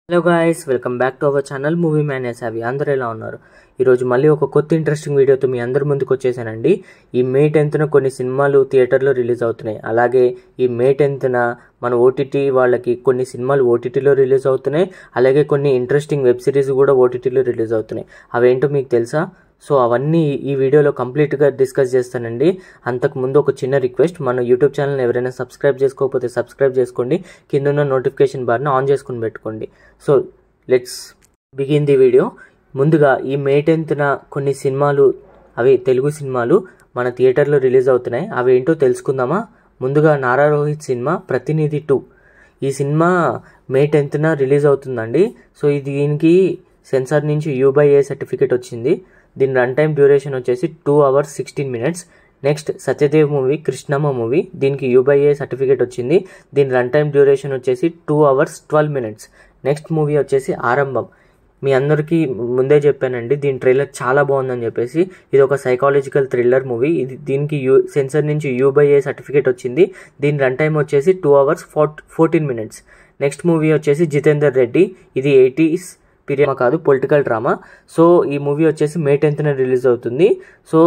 Hello guys, welcome back to our channel movie man ఎస్ఆవి. అందరూ ఎలా ఉన్నారు? ఈరోజు మళ్ళీ ఒక కొత్త ఇంట్రెస్టింగ్ వీడియోతో మీ అందరి ముందుకు వచ్చేసానండి. ఈ మే 10న కొన్ని సినిమాలు థియేటర్లో రిలీజ్ అవుతున్నాయి. అలాగే ఈ మే 10న మన ఓటీటీ వాళ్ళకి కొన్ని సినిమాలు ఓటీటీలో రిలీజ్ అవుతున్నాయి. అలాగే కొన్ని ఇంట్రెస్టింగ్ వెబ్ సిరీస్ కూడా ఓటీటీలో రిలీజ్ అవుతున్నాయి. అవేంటో మీకు తెలుసా? సో అవన్నీ ఈ వీడియోలో కంప్లీట్గా డిస్కస్ చేస్తానండి. అంతకుముందు ఒక చిన్న రిక్వెస్ట్, మన యూట్యూబ్ ఛానల్ని ఎవరైనా సబ్స్క్రైబ్ చేసుకోకపోతే సబ్స్క్రైబ్ చేసుకోండి. కింద ఉన్న నోటిఫికేషన్ బార్ని ఆన్ చేసుకుని పెట్టుకోండి. So let's begin the video. ముందుగా ఈ మే 10న కొన్ని సినిమాలు, అవి తెలుగు సినిమాలు మన థియేటర్లో రిలీజ్ అవుతున్నాయి. అవి ఏంటో తెలుసుకుందామా? ముందుగా నారా రోహిత్ సినిమా ప్రతినిధి 2. ఈ సినిమా మే 10న రిలీజ్ అవుతుందండి. సో దీనికి సెన్సార్ నుంచి U/A సర్టిఫికేట్ వచ్చింది. దీని రన్ టైం డ్యూరేషన్ వచ్చేసి 2 hours 16 minutes. Next Satyadev movie Krishnamma movie, దీనికి U/A సర్టిఫికేట్ వచ్చింది. దీని రన్ టైం డ్యూరేషన్ వచ్చేసి 2 hours 12 minutes. నెక్స్ట్ మూవీ వచ్చేసి ఆరంభం. మీ అందరికీ ముందే చెప్పానండి, దీని ట్రైలర్ చాలా బాగుందని చెప్పేసి. ఇది ఒక సైకాలజికల్ థ్రిల్లర్ మూవీ. దీనికి సెన్సార్ నుంచి U/A సర్టిఫికేట్ వచ్చింది. దీని రన్ టైం వచ్చేసి 2 hours 14 minutes. నెక్స్ట్ మూవీ వచ్చేసి జితేందర్ రెడ్డి. ఇది 80s పీరియడ్ కాదు, పొలిటికల్ డ్రామా. సో ఈ మూవీ వచ్చేసి మే 10న రిలీజ్ అవుతుంది. సో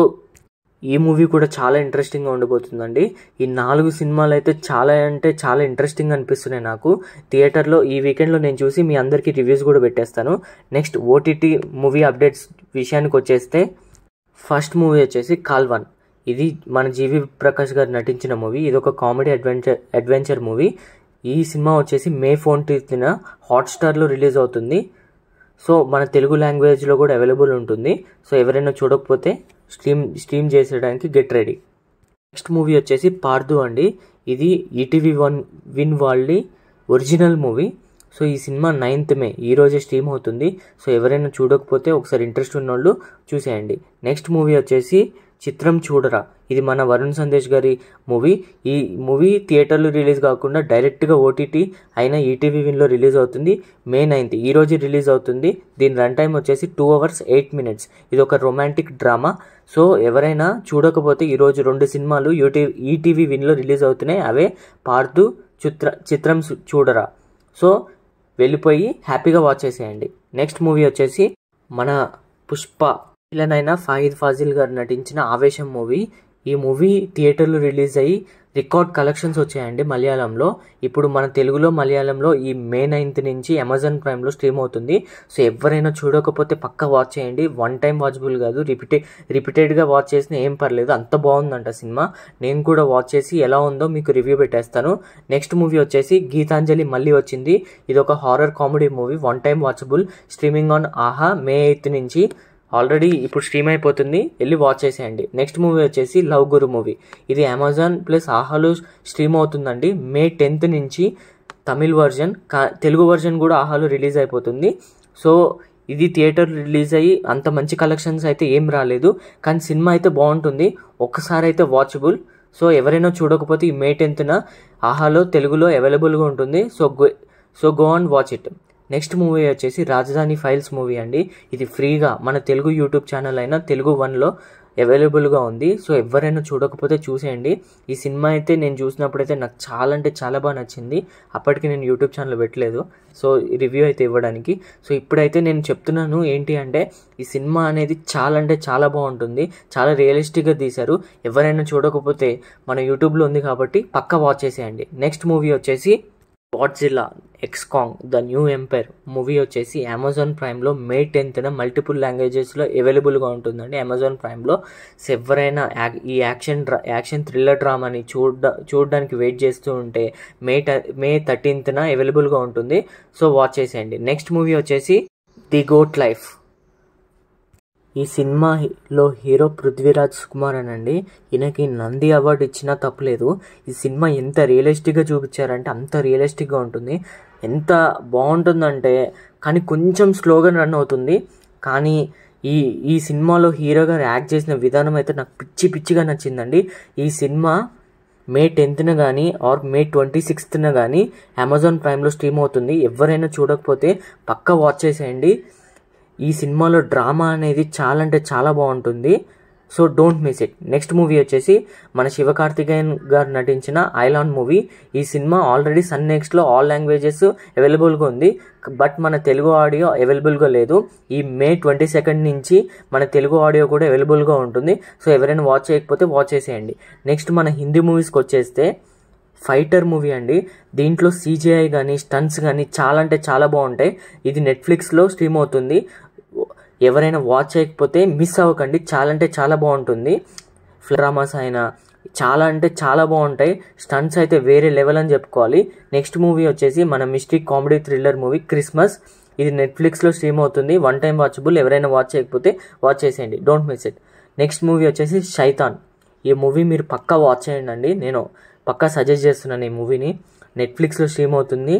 ఈ మూవీ కూడా చాలా ఇంట్రెస్టింగ్గా ఉండబోతుందండి. ఈ 4 సినిమాలు అయితే చాలా అంటే చాలా ఇంట్రెస్టింగ్ అనిపిస్తున్నాయి నాకు. థియేటర్లో ఈ వీకెండ్లో నేను చూసి మీ అందరికీ రివ్యూస్ కూడా పెట్టేస్తాను. నెక్స్ట్ ఓటీటీ మూవీ అప్డేట్స్ విషయానికి వచ్చేస్తే, ఫస్ట్ మూవీ వచ్చేసి కాల్వన్. ఇది మన జీవి ప్రకాష్ గారు నటించిన మూవీ. ఇది ఒక కామెడీ అడ్వెంచర్ మూవీ. ఈ సినిమా వచ్చేసి మే 14న హాట్స్టార్లో రిలీజ్ అవుతుంది. సో మన తెలుగు లాంగ్వేజ్లో కూడా అవైలబుల్ ఉంటుంది. సో ఎవరైనా చూడకపోతే స్ట్రీమ్ చేసేయడానికి గెట్ రెడీ. నెక్స్ట్ మూవీ వచ్చేసి పార్దు అండి. ఇది ఈటీవీ విన్ వాళ్ళ ఒరిజినల్ మూవీ. సో ఈ సినిమా 9th మే ఈరోజే స్ట్రీమ్ అవుతుంది. సో ఎవరైనా చూడకపోతే ఒకసారి ఇంట్రెస్ట్ ఉన్నోళ్ళు చూసేయండి. నెక్స్ట్ మూవీ వచ్చేసి చిత్రం చూడరా. ఇది మన వరుణ్ సందేశ్ గారి మూవీ. ఈ మూవీ థియేటర్లో రిలీజ్ కాకుండా డైరెక్ట్గా ఓటీటీ అయిన ఈటీవీ విన్లో రిలీజ్ అవుతుంది. మే 9th ఈరోజు రిలీజ్ అవుతుంది. దీని రన్ టైం వచ్చేసి 2 hours 8 minutes. ఇది ఒక రొమాంటిక్ డ్రామా. సో ఎవరైనా చూడకపోతే ఈరోజు 2 సినిమాలు ఈటీవీ విన్లో రిలీజ్ అవుతున్నాయి. అవే పార్దు, చిత్రం చూడరా. సో వెళ్ళిపోయి హ్యాపీగా వాచ్ చేసేయండి. నెక్స్ట్ మూవీ వచ్చేసి మన పుష్ప విలన్ ఫాహిద్ ఫాజిల్ గారు నటించిన ఆవేశం మూవీ. ఈ మూవీ థియేటర్లో రిలీజ్ అయ్యి రికార్డ్ కలెక్షన్స్ వచ్చాయండి మలయాళంలో. ఇప్పుడు మన తెలుగులో మలయాళంలో ఈ మే 9th నుంచి అమెజాన్ ప్రైమ్లో స్ట్రీమ్ అవుతుంది. సో ఎవరైనా చూడకపోతే పక్కా వాచ్ చేయండి. వన్ టైం వాచబుల్ కాదు, రిపీటెడ్గా వాచ్ చేసినా ఏం పర్లేదు. అంత బాగుందంట సినిమా. నేను కూడా వాచ్ చేసి ఎలా ఉందో మీకు రివ్యూ పెట్టేస్తాను. నెక్స్ట్ మూవీ వచ్చేసి గీతాంజలి మళ్ళీ వచ్చింది. ఇది ఒక horror comedy movie. One time watchable. Streaming on ఆహా మే 8th నుంచి. ఆల్రెడీ ఇప్పుడు స్ట్రీమ్ అయిపోతుంది, వెళ్ళి వాచ్ చేసేయండి. నెక్స్ట్ మూవీ వచ్చేసి లవ్ గురు మూవీ. ఇది అమెజాన్ ప్లస్ ఆహాలో స్ట్రీమ్ అవుతుందండి. మే 10th నుంచి తమిళ్ వర్జన్, తెలుగు వర్జన్ కూడా ఆహాలో రిలీజ్ అయిపోతుంది. సో ఇది థియేటర్ రిలీజ్ అయ్యి అంత మంచి కలెక్షన్స్ అయితే ఏం రాలేదు, కానీ సినిమా అయితే బాగుంటుంది. ఒక్కసారి అయితే వాచబుల్. సో ఎవరైనా చూడకపోతే ఈ మే 10న ఆహాలో తెలుగులో అవైలబుల్గా ఉంటుంది. So go on watch it. Next movie వచ్చేసి రాజధాని ఫైల్స్ మూవీ అండి. ఇది ఫ్రీగా మన తెలుగు యూట్యూబ్ ఛానల్ అయిన తెలుగు 1లో అవైలబుల్గా ఉంది. సో ఎవరైనా చూడకపోతే చూసేయండి. ఈ సినిమా అయితే నేను చూసినప్పుడైతే నాకు చాలా అంటే చాలా బాగా నచ్చింది. అప్పటికి నేను యూట్యూబ్ ఛానల్ పెట్టలేదు, సో రివ్యూ అయితే ఇవ్వడానికి. సో ఇప్పుడైతే నేను చెప్తున్నాను ఏంటి అంటే, ఈ సినిమా అనేది చాలా అంటే చాలా బాగుంటుంది. చాలా రియలిస్టిక్గా తీశారు. ఎవరైనా చూడకపోతే మన యూట్యూబ్లో ఉంది కాబట్టి పక్కా వాచ్ చేసేయండి. నెక్స్ట్ మూవీ వచ్చేసి Godzilla x Kong the new empire movie వచ్చేసి అమెజాన్ ప్రైమ్లో మే 10న మల్టిపుల్ లాంగ్వేజెస్లో అవైలబుల్గా ఉంటుందండి అమెజాన్ ప్రైమ్లో. సో ఎవరైనా ఈ యాక్షన్ థ్రిల్లర్ డ్రామాని చూడడానికి వెయిట్ చేస్తూ ఉంటే మే 13న అవైలబుల్గా ఉంటుంది. సో వాచ్ చేసేయండి. నెక్స్ట్ మూవీ వచ్చేసి ది గోట్ లైఫ్. ఈ సినిమాలో హీరో పృథ్వీరాజ్ కుమార్ అనండి. ఈయనకి నంది అవార్డు ఇచ్చినా తప్పలేదు. ఈ సినిమా ఎంత రియలిస్టిక్గా చూపించారంటే అంత రియలిస్టిక్గా ఉంటుంది. ఎంత బాగుంటుందంటే, కానీ కొంచెం స్లోగా రన్ అవుతుంది. కానీ ఈ సినిమాలో హీరో గారు యాక్ట్ చేసిన విధానం అయితే నాకు పిచ్చిగా నచ్చిందండి. ఈ సినిమా మే 10న కానీ ఆర్ మే 26న కానీ అమెజాన్ ప్రైమ్లో స్ట్రీమ్ అవుతుంది. ఎవరైనా చూడకపోతే పక్కా వాచ్ చేసేయండి. ఈ సినిమాలో డ్రామా అనేది చాలా అంటే చాలా బాగుంటుంది. So don't miss it. Next movie వచ్చేసి మన శివకార్తికేయన్ గారు నటించిన ఐలాండ్ మూవీ. ఈ సినిమా ఆల్రెడీ సన్ నెక్స్ట్లో ఆల్ లాంగ్వేజెస్ అవైలబుల్గా ఉంది, బట్ మన తెలుగు ఆడియో అవైలబుల్గా లేదు. ఈ మే 22 నుంచి మన తెలుగు ఆడియో కూడా అవైలబుల్గా ఉంటుంది. సో ఎవరైనా వాచ్ చేయకపోతే వాచ్ చేసేయండి. నెక్స్ట్ మన హిందీ మూవీస్కి వచ్చేస్తే ఫైటర్ మూవీ అండి. దీంట్లో CGI కానీ స్టంట్స్ కానీ చాలా అంటే చాలా బాగుంటాయి. ఇది నెట్ఫ్లిక్స్లో స్ట్రీమ్ అవుతుంది. ఎవరైనా వాచ్ చేయకపోతే మిస్ అవ్వకండి, చాలా అంటే చాలా బాగుంటుంది. డ్రామాస్ అయినా చాలా అంటే చాలా బాగుంటాయి. స్టంట్స్ అయితే వేరే లెవెల్ అని చెప్పుకోవాలి. నెక్స్ట్ మూవీ వచ్చేసి మన mystery comedy thriller movie Christmas. ఇది నెట్ఫ్లిక్స్లో స్ట్రీమ్ అవుతుంది. 1 టైం వాచబుల్. ఎవరైనా వాచ్ చేయకపోతే వాచ్ చేసేయండి, don't miss it. Next movie వచ్చేసి శైతాన్. ఈ మూవీ మీరు పక్కా వాచ్ చేయండి అండి, నేను పక్కా సజెస్ట్ చేస్తున్నాను ఈ మూవీని. నెట్ఫ్లిక్స్లో స్ట్రీమ్ అవుతుంది.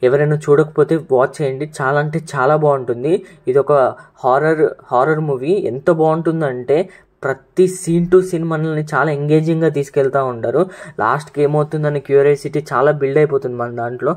ఎవరైనా చూడకపోతే వాచ్ చేయండి, చాలా అంటే చాలా బాగుంటుంది. ఇది ఒక హారర్ మూవీ. ఎంత బాగుంటుందంటే ప్రతి సీన్ టు సీన్ మనల్ని చాలా ఎంగేజింగ్గా తీసుకెళ్తూ ఉంటారు. లాస్ట్కి ఏమవుతుందని క్యూరియాసిటీ చాలా బిల్డ్ అయిపోతుంది మన దాంట్లో.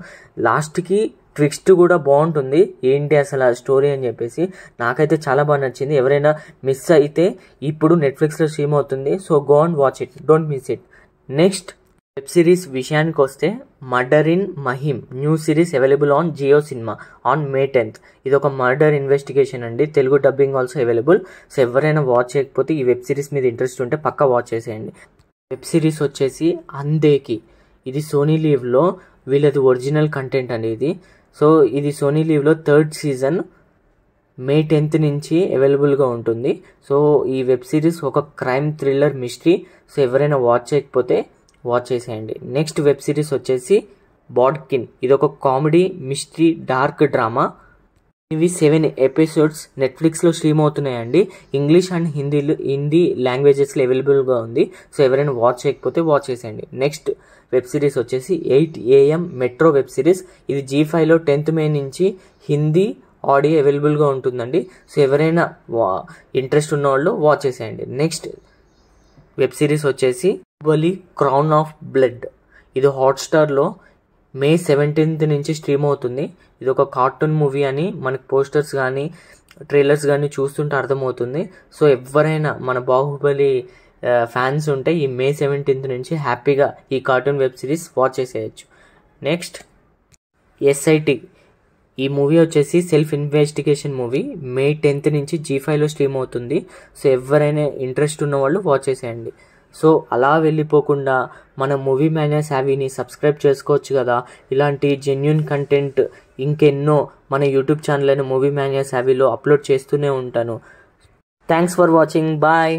లాస్ట్కి ట్విస్ట్ కూడా బాగుంటుంది, ఏంటి అసలు ఆ స్టోరీ అని చెప్పేసి. నాకైతే చాలా బాగా నచ్చింది. ఎవరైనా మిస్ అయితే ఇప్పుడు నెట్ఫ్లిక్స్లో స్ట్రీమ్ అవుతుంది. So go and watch it, don't miss it. Next web series విషయానికి వస్తే murder in Mahim new series available on Jio cinema on May 10th. ఇది ఒక మర్డర్ ఇన్వెస్టిగేషన్ అండి, Telugu dubbing also available. So ఎవరైనా వాచ్ చేయకపోతే ఈ వెబ్ సిరీస్ మీద ఇంట్రెస్ట్ ఉంటే పక్కా వాచ్ చేసేయండి. వెబ్ సిరీస్ వచ్చేసి అందేకి. ఇది సోనీ లీవ్లో వీళ్ళది ఒరిజినల్ కంటెంట్ అండి ఇది. సో ఇది Sony లీవ్లో 3rd season May 10th నుంచి అవైలబుల్గా ఉంటుంది. సో ఈ వెబ్ సిరీస్ ఒక క్రైమ్ థ్రిల్లర్ మిస్టరీ. సో ఎవరైనా వాచ్ చేయకపోతే వాచ్ చేసేయండి. నెక్స్ట్ వెబ్ సిరీస్ వచ్చేసి బాడ్కిన్. ఇది ఒక కామెడీ మిస్టరీ డార్క్ డ్రామా. ఇవి 7 ఎపిసోడ్స్ నెట్ఫ్లిక్స్లో స్ట్రీమ్ అవుతున్నాయండి. ఇంగ్లీష్ అండ్ హిందీ లాంగ్వేజెస్లో అవైలబుల్గా ఉంది. సో ఎవరైనా వాచ్ చేయకపోతే వాచ్ చేసేయండి. నెక్స్ట్ వెబ్ సిరీస్ వచ్చేసి 8 AM మెట్రో వెబ్ సిరీస్. ఇది G5లో 10th May నుంచి హిందీ ఆడియో అవైలబుల్గా ఉంటుందండి. సో ఎవరైనా ఇంట్రెస్ట్ ఉన్న వాళ్ళు వాచ్ చేసేయండి. నెక్స్ట్ వెబ్ సిరీస్ వచ్చేసి బాహుబలి క్రౌన్ ఆఫ్ బ్లడ్. ఇది హాట్స్టార్లో May 17th నుంచి స్ట్రీమ్ అవుతుంది. ఇది ఒక కార్టూన్ మూవీ అని మనకి పోస్టర్స్ కానీ ట్రైలర్స్ కానీ చూస్తుంటే అర్థమవుతుంది. సో ఎవరైనా మన బాహుబలి ఫ్యాన్స్ ఉంటే ఈ May 17th నుంచి హ్యాపీగా ఈ కార్టూన్ వెబ్ సిరీస్ వాచ్ చేసేయచ్చు. Next SIT. ఈ మూవీ వచ్చేసి self investigation movie. May 10th నుంచి G5లో స్ట్రీమ్ అవుతుంది. సో ఎవరైనా ఇంట్రెస్ట్ ఉన్న వాళ్ళు వాచ్ చేసేయండి. సో అలా వెళ్ళిపోకుండా మన మూవీ మ్యానియా సావీని సబ్స్క్రైబ్ చేసుకోవచ్చు కదా. ఇలాంటి జెన్యూన్ కంటెంట్ ఇంకెన్నో మన యూట్యూబ్ ఛానల్ అయిన మూవీ మ్యానియా సావీలో అప్లోడ్ చేస్తూనే ఉంటాను. Thanks for watching, bye.